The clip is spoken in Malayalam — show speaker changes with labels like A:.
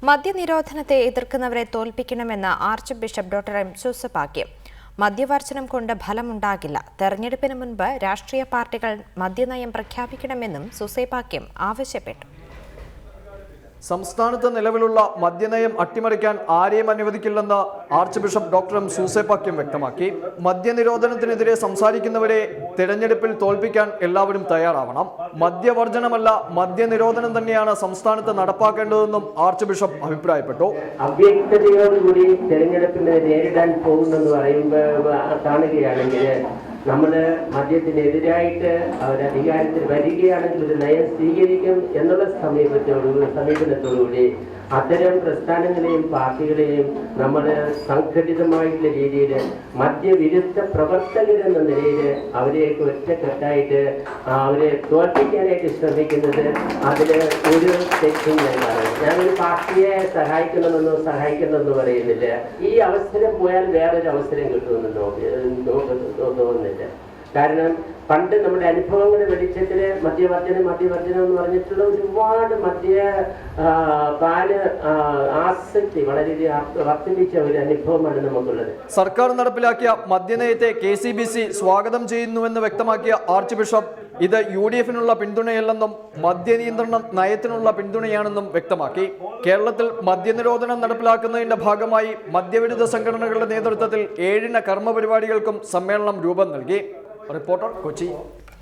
A: മദ്യനിരോധനത്തെ എതിർക്കുന്നവരെ തോൽപ്പിക്കണമെന്ന് archbishop doctor M Soosapakiam. മദ്യവർജനം കൊണ്ട് ഫലമുണ്ടാകില്ല. തെരഞ്ഞെടുപ്പിന് മുൻപ് രാഷ്ട്രീയ പാർട്ടികൾ മദ്യനയം പ്രഖ്യാപിക്കണമെന്നും സൂസപാക്യം ആവശ്യപ്പെട്ടു.
B: സംസ്ഥാനത്ത് നിലവിലുള്ള മദ്യനയം അട്ടിമറിക്കാൻ ആരെയും അനുവദിക്കില്ലെന്ന് arch bishop doctor M Soosa Pakiam വ്യക്തമാക്കി. മദ്യനിരോധനത്തിനെതിരെ സംസാരിക്കുന്നവരെ തിരഞ്ഞെടുപ്പിൽ തോൽപ്പിക്കാൻ എല്ലാവരും തയ്യാറാവണം. മദ്യവർജനമല്ല, മദ്യനിരോധനം തന്നെയാണ് സംസ്ഥാനത്ത് നടപ്പാക്കേണ്ടതെന്നും ആർച്ച് ബിഷപ്പ് അഭിപ്രായപ്പെട്ടു.
C: അവ്യക്തതയോടുകൂടി തെരഞ്ഞെടുപ്പിനെ നേരിടാൻ പോകുന്നെന്ന് കാണുകയാണെങ്കിൽ നമ്മൾ മദ്യത്തിനെതിരായിട്ട് അവരധികാരത്തിൽ വരികയാണെങ്കിൽ ഒരു നയം സ്വീകരിക്കും എന്നുള്ള സമീപനത്തോടുകൂടി അത്തരം പ്രസ്ഥാനങ്ങളെയും പാർട്ടികളെയും നമ്മൾ സംഘടിതമായിട്ടുള്ള രീതിയിൽ മദ്യവിരുദ്ധ പ്രവർത്തകരെന്ന നിലയിൽ അവരെയൊക്കെ ഒറ്റക്കെട്ടായിട്ട് അവരെ തോൽപ്പിക്കാനായിട്ട് ശ്രമിക്കുന്നത് അതിൽ ഒരു തെറ്റും ഞാനൊരു പാർട്ടിയെ സഹായിക്കണമെന്നോ പറയുന്നില്ല. ഈ അവസരം പോയാൽ വേറൊരു അവസരം കിട്ടുമെന്ന് തോന്നുന്നില്ല. കാരണം പണ്ട് നമ്മുടെ അനുഭവങ്ങളുടെ വെളിച്ചത്തിൽ മദ്യവർജനം എന്ന് പറഞ്ഞിട്ടുള്ള ഒരുപാട് പാല് ആസക്തി വളരെ വർദ്ധിപ്പിച്ച ഒരു അനുഭവമാണ് നമുക്കുള്ളത്.
B: സർക്കാർ നടപ്പിലാക്കിയ മദ്യനയത്തെ KCBC സ്വാഗതം ചെയ്യുന്നുവെന്ന് വ്യക്തമാക്കിയ ആർച്ച് ബിഷപ്പ് ഇത് UDF-നുള്ള പിന്തുണയല്ലെന്നും മദ്യനിയന്ത്രണ നയത്തിനുള്ള പിന്തുണയാണെന്നും വ്യക്തമാക്കി. കേരളത്തിൽ മദ്യനിരോധനം നടപ്പിലാക്കുന്നതിന്റെ ഭാഗമായി മദ്യവിരുദ്ധ സംഘടനകളുടെ നേതൃത്വത്തിൽ 7 കർമ്മപരിപാടികൾക്കും സമ്മേളനം രൂപം നൽകി. റിപ്പോർട്ടർ, കൊച്ചി.